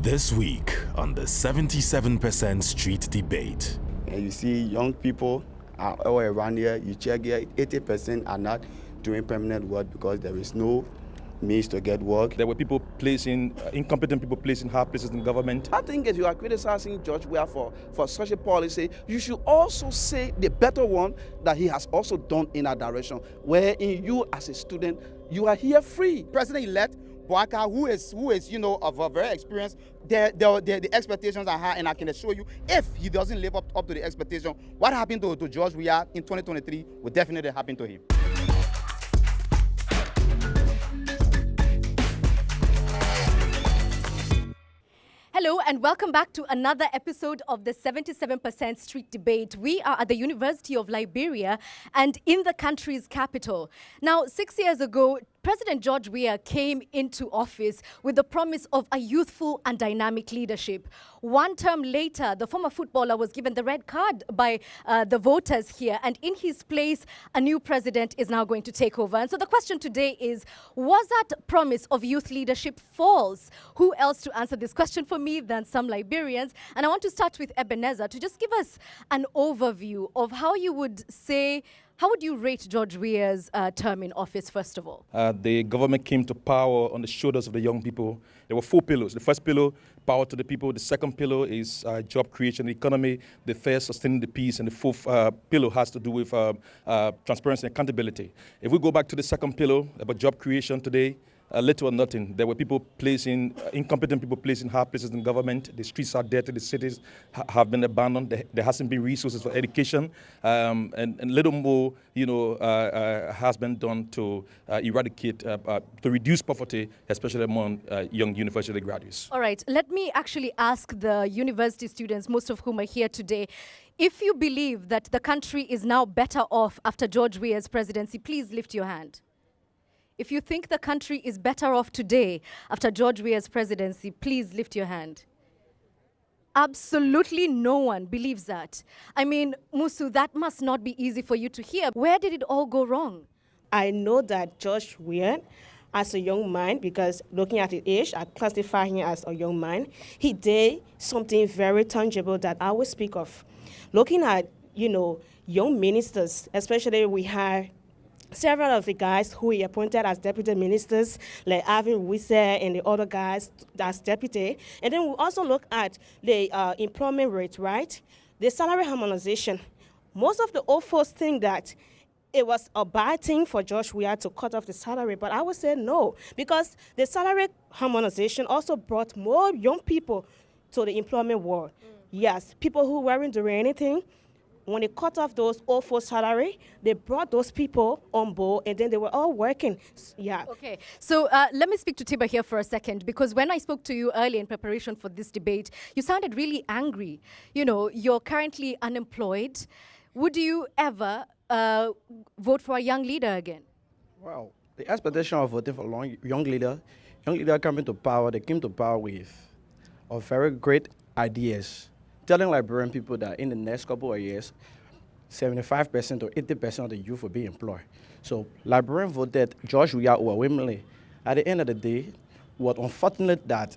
This week on the 77% Street Debate. And you see young people all around here, you check here, 80% are not doing permanent work because there is no means to get work. There were people incompetent people placing high places in government. I think if you are criticizing George Weah for such a policy, you should also say the better one that he has also done in that direction, wherein you as a student, you are here free. President-elect Boaka, who is of a very experienced, the expectations are high, and I can assure you, if he doesn't live up to the expectation, what happened to George Weah in 2023 will definitely happen to him. Hello and welcome back to another episode of the 77% Street Debate. We are at the University of Liberia and in the country's capital. Now, 6 years ago, President George Weah came into office with the promise of a youthful and dynamic leadership. One term later, the former footballer was given the red card by the voters here, and in his place, a new president is now going to take over. And so the question today is, was that promise of youth leadership false? Who else to answer this question for me than some Liberians? And I want to start with Ebenezer to just give us an overview of how you would rate George Weah's term in office, first of all? The government came to power on the shoulders of the young people. There were 4 pillars. The first pillar, power to the people. The second pillar is job creation, the economy. The third, sustaining the peace. And the fourth pillar has to do with transparency and accountability. If we go back to the second pillar about job creation today, little or nothing. There were incompetent people placing high places in government. The streets are dirty. The cities have been abandoned. There hasn't been resources for education, and little more, has been done to eradicate, to reduce poverty, especially among young university graduates. All right. Let me actually ask the university students, most of whom are here today, if you believe that the country is now better off after George Weah's presidency, please lift your hand. If you think the country is better off today after George Weah's presidency, please lift your hand. Absolutely no one believes that. I mean, Musu, that must not be easy for you to hear. Where did it all go wrong? I know that George Weah, as a young man, because looking at his age, I classify him as a young man, he did something very tangible that I will speak of. Looking at, young ministers, especially we had several of the guys who he appointed as deputy ministers, like Avin Wisse and the other guys as deputy. And then we also look at the employment rate, right? The salary harmonization. Most of the old folks think that it was a bad thing for George Weah to cut off the salary, but I would say no, because the salary harmonization also brought more young people to the employment world. Yes, people who weren't doing anything. When they cut off those old folks' salary, they brought those people on board, and then they were all working. Yeah. Okay. So let me speak to Tiba here for a second, because when I spoke to you earlier in preparation for this debate, you sounded really angry. You're currently unemployed. Would you ever vote for a young leader again? Well, the expectation of voting for a young leader coming to power, they came to power with very great ideas, telling Liberian people that in the next couple of years, 75% or 80% of the youth will be employed. So Liberians voted George Weah overwhelmingly. At the end of the day, it was unfortunate that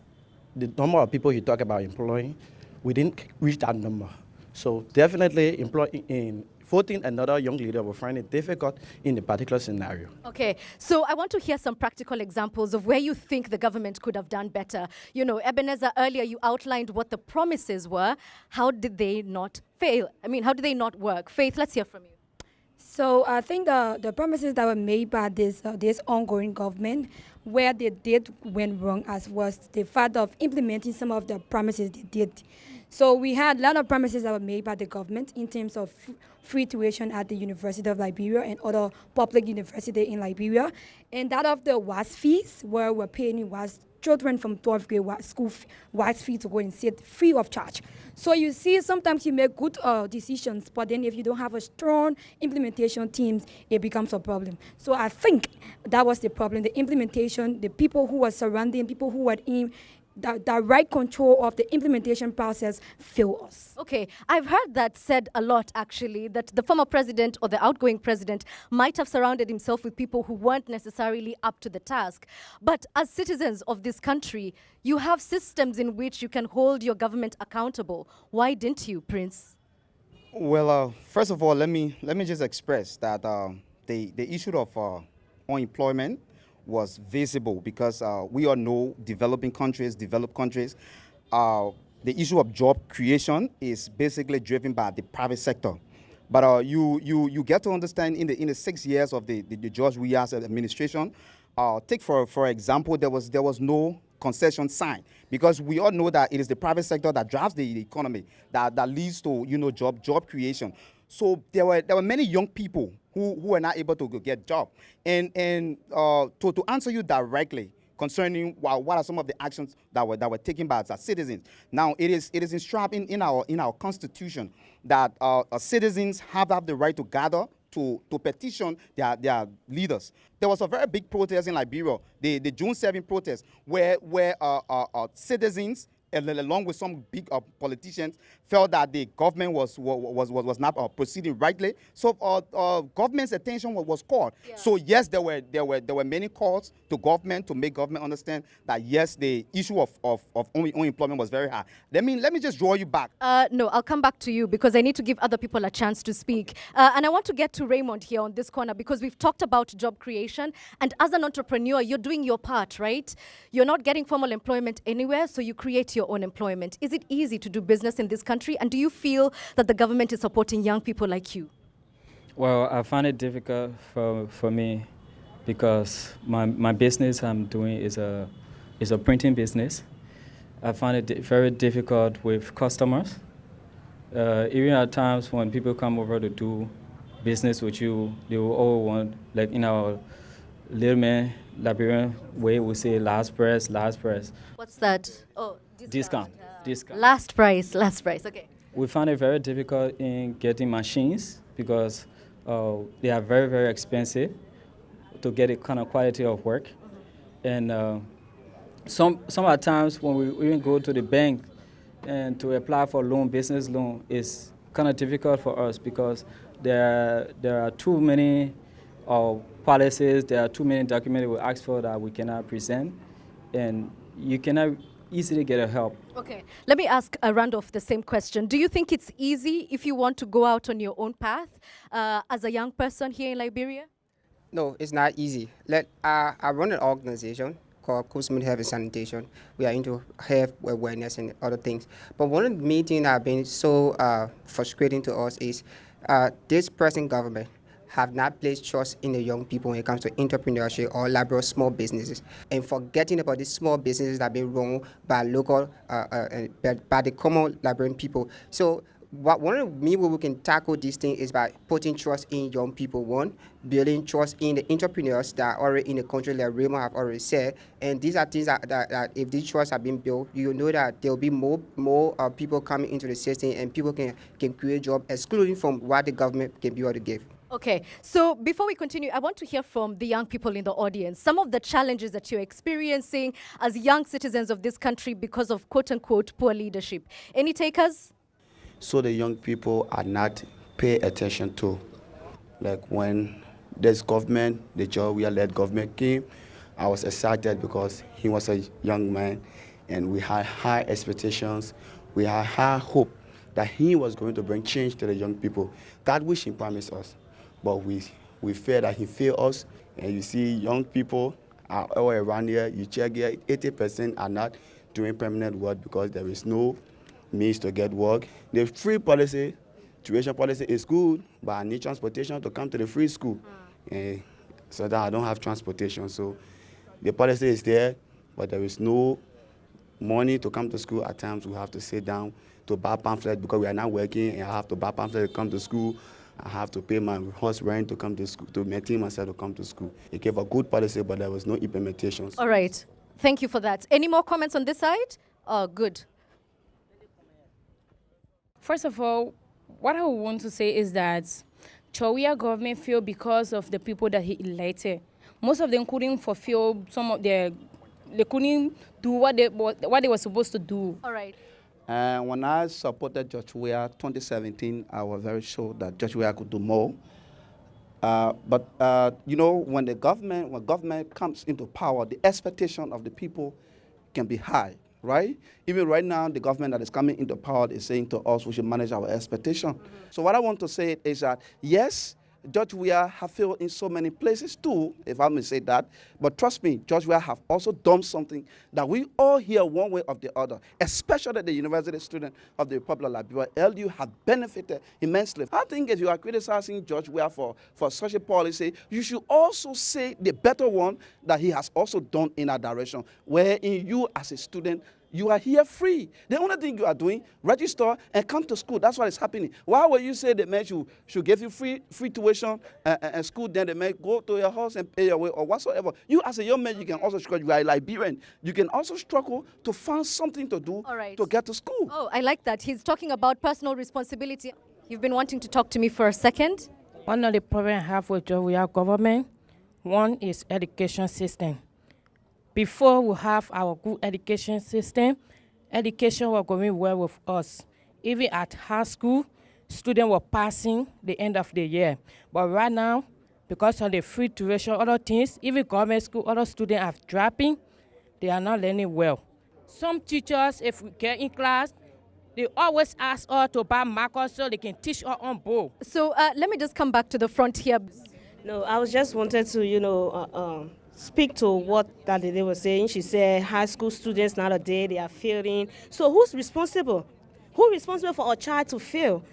the number of people he talked about employing, we didn't reach that number. So definitely voting another young leader will find it difficult in the particular scenario. Okay, so I want to hear some practical examples of where you think the government could have done better. Ebenezer, earlier you outlined what the promises were. How did they not fail? How did they not work? Faith, let's hear from you. So I think the promises that were made by this ongoing government, where they did went wrong as was the fact of implementing some of the promises they did. So we had a lot of promises that were made by the government in terms of free tuition at the University of Liberia and other public universities in Liberia. And that of the WAS fees, where we're paying WAS children from 12th grade school WAS fee to go and sit free of charge. So you see, sometimes you make good decisions, but then if you don't have a strong implementation teams, it becomes a problem. So I think that was the problem, the implementation, the people who were surrounding, people who were in the right control of the implementation process fail us. Okay, I've heard that said a lot actually, that the former president or the outgoing president might have surrounded himself with people who weren't necessarily up to the task. But as citizens of this country, you have systems in which you can hold your government accountable. Why didn't you, Prince? Well, first of all, let me just express that the issue of unemployment was visible because we all know developed countries, the issue of job creation is basically driven by the private sector. But you get to understand in the 6 years of the George Weah administration, take for example, there was no concession signed because we all know that it is the private sector that drives the economy that leads to job creation. So there were many young people who were not able to get job. And to answer you directly concerning what are some of the actions that were taken by our citizens. Now it is enshrined in our constitution that citizens have the right to gather to petition their leaders. There was a very big protest in Liberia, the June 7 protest, where citizens, along with some big politicians, felt that the government was not proceeding rightly. So government's attention was called. Yeah. So yes, there were many calls to government to make government understand that yes, the issue of unemployment was very high. Let me just draw you back. No, I'll come back to you because I need to give other people a chance to speak. And I want to get to Raymond here on this corner because we've talked about job creation. And as an entrepreneur, you're doing your part, right? You're not getting formal employment anywhere, so you create your own employment. Is it easy to do business in this country? And do you feel that the government is supporting young people like you? Well, I find it difficult for me because my business I'm doing is a printing business. I find it very difficult with customers. Even at times when people come over to do business with you, they will all want, like in our Liberian way, we say last price. What's that? Oh, discount. Last price, okay. We find it very difficult in getting machines because they are very, very expensive to get a kind of quality of work. Mm-hmm. And some of the times when we even go to the bank and to apply for business loan, it's kind of difficult for us because there are too many policies, there are too many documents we ask for that we cannot present, and you cannot easily get a help. Okay, let me ask a round of the same question. Do you think it's easy if you want to go out on your own path as a young person here in Liberia? No, it's not easy. I run an organization called Consumer Health and Sanitation. We are into health awareness and other things. But one of the main things that have been so frustrating to us is this present government have not placed trust in the young people when it comes to entrepreneurship or Liberia small businesses, and forgetting about these small businesses that have been run by local, by the common Liberian people. So one of the ways we can tackle this thing is by putting trust in young people, one, building trust in the entrepreneurs that are already in the country, like Raymond have already said. And these are things that if these trusts have been built, you know that there will be more people coming into the system and people can create jobs, excluding from what the government can be able to give. Okay, so before we continue, I want to hear from the young people in the audience, some of the challenges that you're experiencing as young citizens of this country because of quote-unquote poor leadership. Any takers? So the young people are not pay attention to. Like when this government, the George Weah-led government came, I was excited because he was a young man and we had high expectations, we had high hope that he was going to bring change to the young people. That which he promised us. But we fear that he failed us. And you see young people are all around here. You check here, 80% are not doing permanent work because there is no means to get work. The free policy, tuition policy is good, but I need transportation to come to the free school. So that I don't have transportation. So the policy is there, but there is no money to come to school. At times we have to sit down to buy pamphlets because we are not working, and I have to buy pamphlets to come to school. I have to pay my house rent to come to school, to maintain myself to come to school. It gave a good policy, but there was no implementation. All right. Thank you for that. Any more comments on this side? Oh, good. First of all, what I want to say is that George Weah government failed because of the people that he elected. Most of them couldn't fulfill some of their they couldn't do what they were supposed to do. All right. And when I supported George Weah 2017, I was very sure that George Weah could do more. But you know, when government comes into power, the expectation of the people can be high, right? Even right now, the government that is coming into power is saying to us we should manage our expectation. So what I want to say is that, yes, George Weah have failed in so many places too, if I may say that. But trust me, George Weah have also done something that we all hear one way or the other, especially the university student of the Republic of Liberia. LU have benefited immensely. I think if you are criticizing George Weah for such a policy, you should also say the better one that he has also done in that direction, wherein you as a student, you are here free. The only thing you are doing, register and come to school. That's what is happening. Why would you say the man should give you free tuition and school, then the man go to your house and pay your way or whatsoever? You as a young man, you can also struggle. You are a Liberian. You can also struggle to find something to do to get to school. Oh, I like that. He's talking about personal responsibility. You've been wanting to talk to me for a second. One of the problems I have with George Weah government, one is education system. Before we have our good education system, education was going well with us. Even at high school, students were passing the end of the year. But right now, because of the free tuition, other things, even government school, other students are dropping, they are not learning well. Some teachers, if we get in class, they always ask us to buy markers so they can teach us on board. So let me just come back to the front here. No, I was just wanted to, speak to what that lady was saying. She said high school students nowadays, they are failing. So who's responsible? Who's responsible for a child to fail?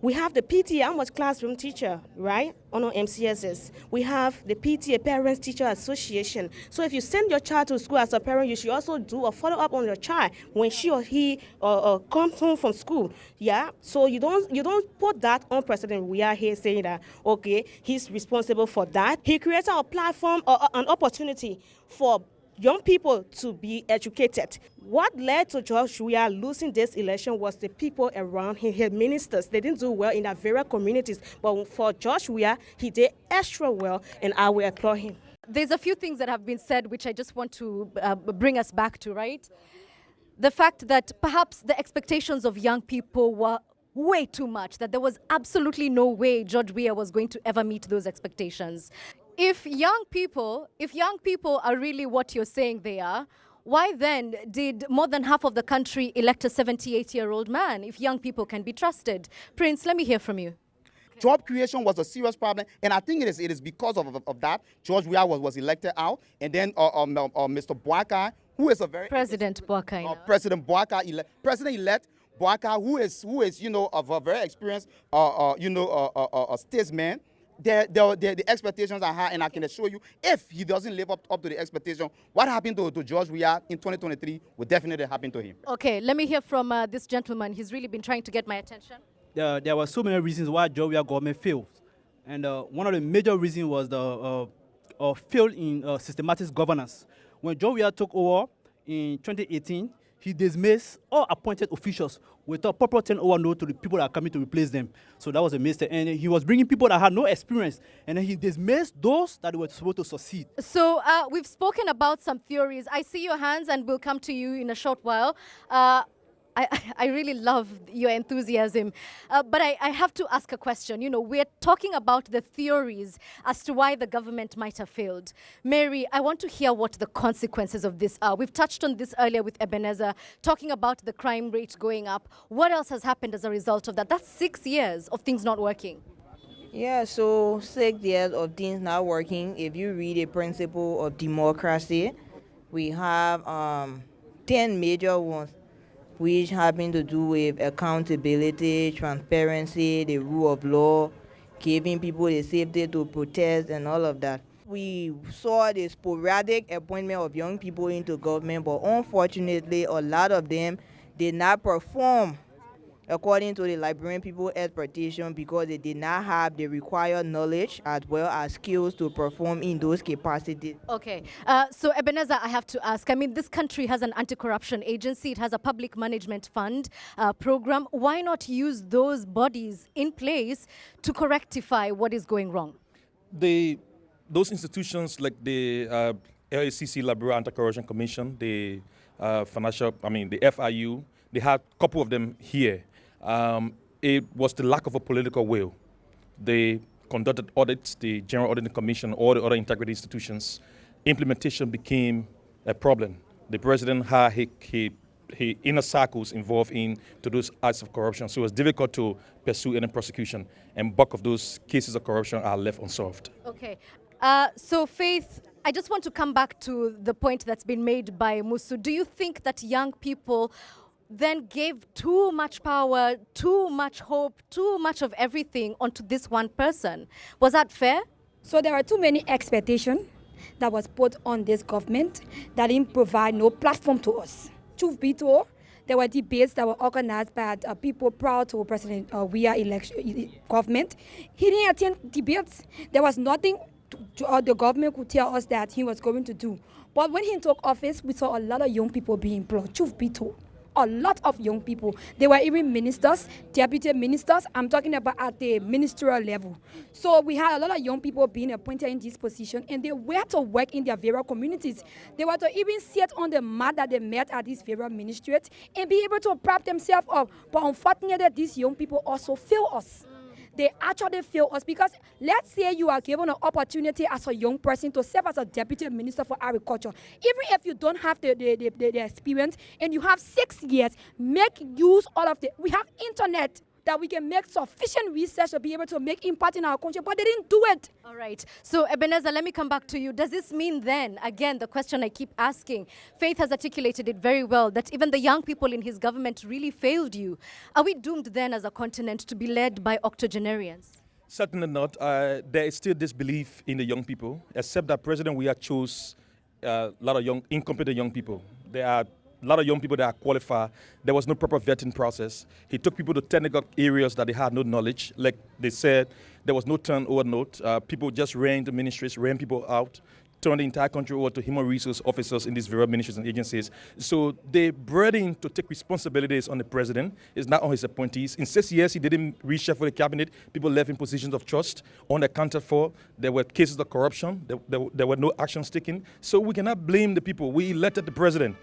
We have the PTA, I'm a classroom teacher, right, on our MCSS. We have the PTA, Parents Teacher Association. So if you send your child to school as a parent, you should also do a follow-up on your child when she or he comes home from school. Yeah, so you don't put that on President Weah here saying that, okay, he's responsible for that. He created a platform or an opportunity for young people to be educated. What led to George Weah losing this election was the people around him, his ministers. They didn't do well in their various communities. But for George Weah, he did extra well, and I will applaud him. There's a few things that have been said which I just want to bring us back to, right? The fact that perhaps the expectations of young people were way too much, that there was absolutely no way George Weah was going to ever meet those expectations. If young people are really what you're saying they are, why then did more than half of the country elect a 78-year-old man if young people can be trusted? Prince, let me hear from you. Job creation was a serious problem, and I think it is because of that George Weah was elected out, and then Mr. Boakai, who is a very President Boakai, President-elect Boakai, who is of a very experienced a statesman. The expectations are high, and I can assure you, if he doesn't live up to the expectation, what happened to George Weah in 2023 will definitely happen to him. Okay, let me hear from this gentleman. He's really been trying to get my attention. There were so many reasons why George Weah government failed, and one of the major reasons was the failed in systematic governance. When George Weah took over in 2018, he dismissed all appointed officials without proper turnover note to the people that are coming to replace them. So that was a mistake. And he was bringing people that had no experience. And then he dismissed those that were supposed to succeed. So we've spoken about some theories. I see your hands and we'll come to you in a short while. I really love your enthusiasm. But I have to ask a question. You know, we're talking about the theories as to why the government might have failed. Mary, I want to hear what the consequences of this are. We've touched on this earlier with Ebenezer, talking about the crime rate going up. What else has happened as a result of that? That's 6 years of things not working. Yeah, so 6 years of things not working. If you read the principle of democracy, we have 10 major ones, which having to do with accountability, transparency, the rule of law, giving people the safety to protest and all of that. We saw the sporadic appointment of young people into government, but unfortunately, a lot of them did not perform according to the Liberian people's expectation because they did not have the required knowledge as well as skills to perform in those capacities. Okay, so Ebenezer, I have to ask, I mean, this country has an anti-corruption agency, it has a public management fund program. Why not use those bodies in place to rectify what is going wrong? Those institutions like the LACC, Liberia Anti-Corruption Commission, the the FIU, they had a couple of them here. It was the lack of a political will. They conducted audits, the General Auditing Commission, all the other integrity institutions. Implementation became a problem. The president had his inner circles involved in to those acts of corruption, so it was difficult to pursue any prosecution, and bulk of those cases of corruption are left unsolved. Okay. So, Faith, I just want to come back to the point that's been made by Musu. Do you think that young people then gave too much power, too much hope, too much of everything onto this one person? Was that fair? So there are too many expectations that was put on this government that didn't provide no platform to us. Truth be told, there were debates that were organized by people proud to President Weah election government. He didn't attend debates. There was nothing the government could tell us that he was going to do. But when he took office, we saw a lot of young people being employed. Truth be told, a lot of young people. They were even ministers, deputy ministers. I'm talking about at the ministerial level. So we had a lot of young people being appointed in this position, and they were to work in their various communities. They were to even sit on the mat that they met at these various ministrates and be able to prop themselves up. But unfortunately, these young people also fail us. They actually fail us because let's say you are given an opportunity as a young person to serve as a deputy minister for agriculture. Even if you don't have the experience and you have 6 years, make use of we have internet that we can make sufficient research to be able to make impact in our country, but they didn't do it. All right. So, Ebenezer, let me come back to you. Does this mean then, again, the question I keep asking, Faith has articulated it very well, that even the young people in his government really failed you. Are we doomed then as a continent to be led by octogenarians? Certainly not. There is still disbelief in the young people, except that President Weah chose a lot of incompetent young people. There are a lot of young people that are qualified. There was no proper vetting process. He took people to technical areas that they had no knowledge. Like they said, there was no turnover note. People just ran the ministries, ran people out, turned the entire country over to human resource officers in these various ministries and agencies. So they brought him to take responsibilities on the president. It's not on his appointees. In 6 years, he didn't reshuffle the cabinet. People left in positions of trust, unaccounted for. There were cases of corruption. There were no actions taken. So we cannot blame the people. We elected the president.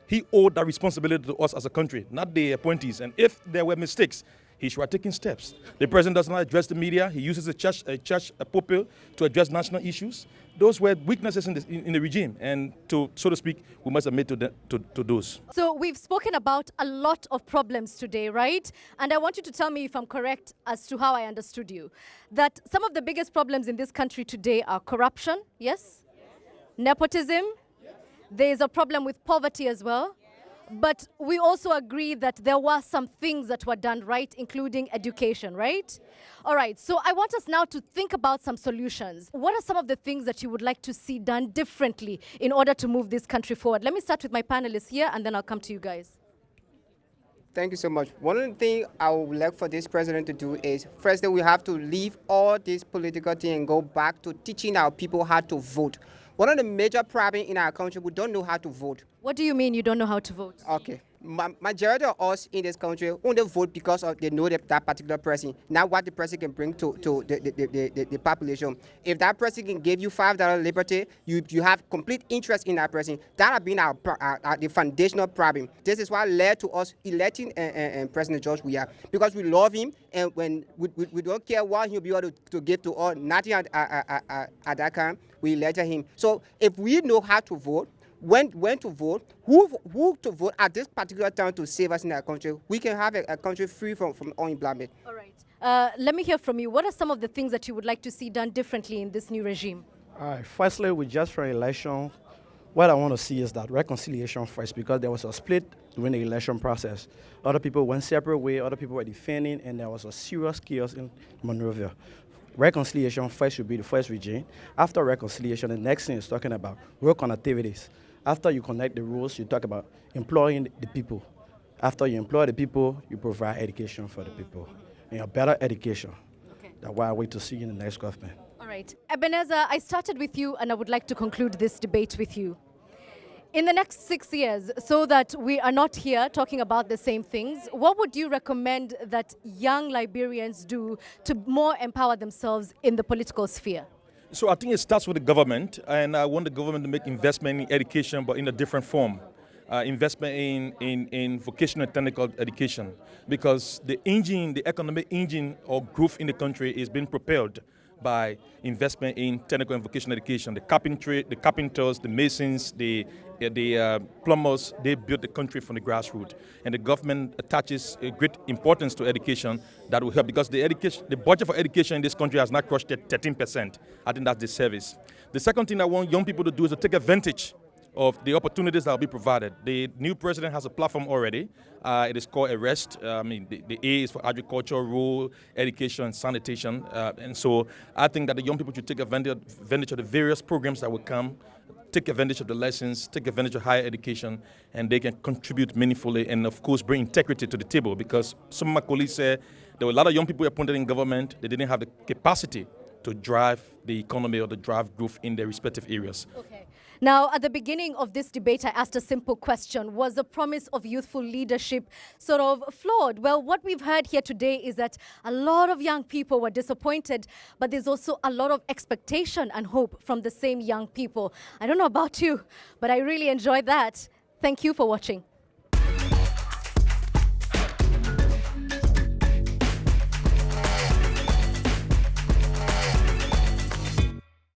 He owed that responsibility to us as a country, not the appointees. And if there were mistakes, he should have taken steps. The president does not address the media. He uses a pulpit to address national issues. Those were weaknesses in the regime. And so to speak, we must admit to those. So we've spoken about a lot of problems today, right? And I want you to tell me if I'm correct as to how I understood you. That some of the biggest problems in this country today are corruption, yes? Nepotism. There's a problem with poverty as well. But we also agree that there were some things that were done right, including education, right? All right, so I want us now to think about some solutions. What are some of the things that you would like to see done differently in order to move this country forward? Let me start with my panelists here, and then I'll come to you guys. Thank you so much. One of the things I would like for this president to do is, first, we have to leave all this political thing and go back to teaching our people how to vote. One of the major problems in our country, we don't know how to vote. What do you mean you don't know how to vote? Okay. Majority of us in this country only vote because of they know that particular person, not what the person can bring to the population. If that person can give you $5 liberty, you have complete interest in that person. That has been the foundational problem. This is what led to us electing President George Weah, because we love him, and when we don't care what he'll be able to give to us, nothing at that time, we elected him. So if we know how to vote, when to vote, who to vote at this particular time to save us in our country, we can have a country free from unemployment. All right. Let me hear from you. What are some of the things that you would like to see done differently in this new regime? All right. Firstly, with just for election, what I want to see is that reconciliation first, because there was a split during the election process. Other people went separate way, other people were defending, and there was a serious chaos in Monrovia. Reconciliation first should be the first regime. After reconciliation, the next thing is talking about work on activities. After you connect the rules, you talk about employing the people. After you employ the people, you provide education for the people. And a better education. Okay. That's what I wait to see in the next government. All right. Ebenezer, I started with you, and I would like to conclude this debate with you. In the next 6 years, so that we are not here talking about the same things, what would you recommend that young Liberians do to more empower themselves in the political sphere? So I think it starts with the government, and I want the government to make investment in education, but in a different form. Investment in vocational and technical education, because the economic engine of growth in the country is being propelled by investment in technical and vocational education. The carpentry, the carpenters, the masons, the plumbers, they built the country from the grassroots. And the government attaches a great importance to education that will help, because the budget for education in this country has not crossed 13%. I think that's the service. The second thing I want young people to do is to take advantage of the opportunities that will be provided. The new president has a platform already. It is called ARREST. The A is for agriculture, rural, education, and sanitation. And so I think that the young people should take advantage of the various programs that will come, take advantage of the lessons, take advantage of higher education, and they can contribute meaningfully and, of course, bring integrity to the table, because some of my colleagues said there were a lot of young people appointed in government. They didn't have the capacity to drive the economy or to drive growth in their respective areas. Okay. Now, at the beginning of this debate, I asked a simple question. Was the promise of youthful leadership sort of flawed? Well, what we've heard here today is that a lot of young people were disappointed, but there's also a lot of expectation and hope from the same young people. I don't know about you, but I really enjoyed that. Thank you for watching.